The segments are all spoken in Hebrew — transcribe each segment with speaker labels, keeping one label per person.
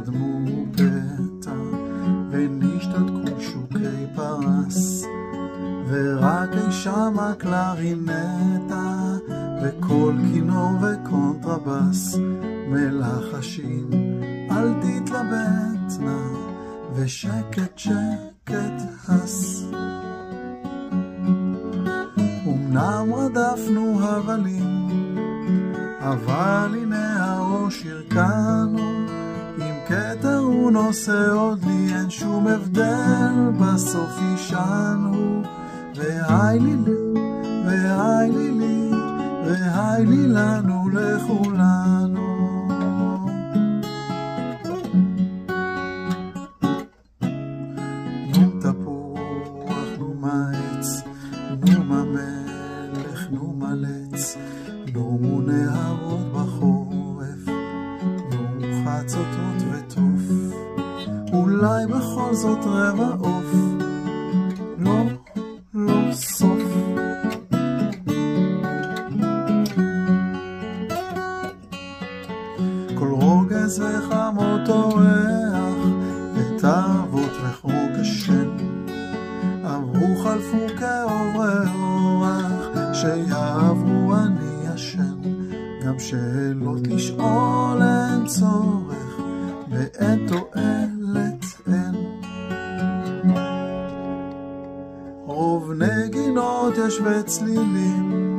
Speaker 1: אדמו פתע ונשתתקו שוקי פרס, ורק אי שמה קלרינטה וכל כינור וקונטרבס מלחשים אל תתלבט נא ושקט שקט הס. אמנם רדפנו הבלים, אבל הנה הראש הרכנו, עם כתר הוא נושא עוד לי, אין שום הבדל, בסוף ישנו. והי לי לי, והי לי לי, והי לי לנו לכולנו. נו תפוח, נו מעץ, נו מלך, נו מלץ, נו נהרות בחורף, נו חצוצות וטוף, אולי בכל זאת רבע עוף, לא, לא סוף. כל רוגז וחמות אורח, ותאוות וחוק השם, עברו חלפו כאורי אורח, שיעברו אני אשם. גם שאלות לשאול אין צורך, ואין תועלת אין. רוב נגינות יש וצלילים,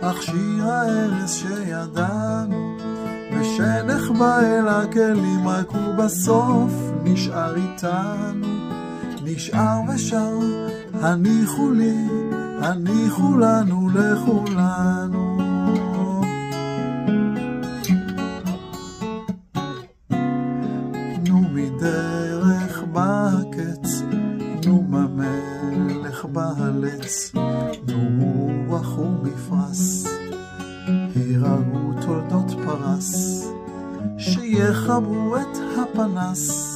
Speaker 1: אך שיר הארץ שידענו, ושנחבא אל הכלים, רק הוא בסוף נשאר איתנו. נשאר ושר, הניחו לי, הניחו לנו לכולנו. נו מדרך בקץ, נו ממלך בהלץ, נו רוח ומפרס, הירגעו תולדות פרס, שיחברו את הפנס.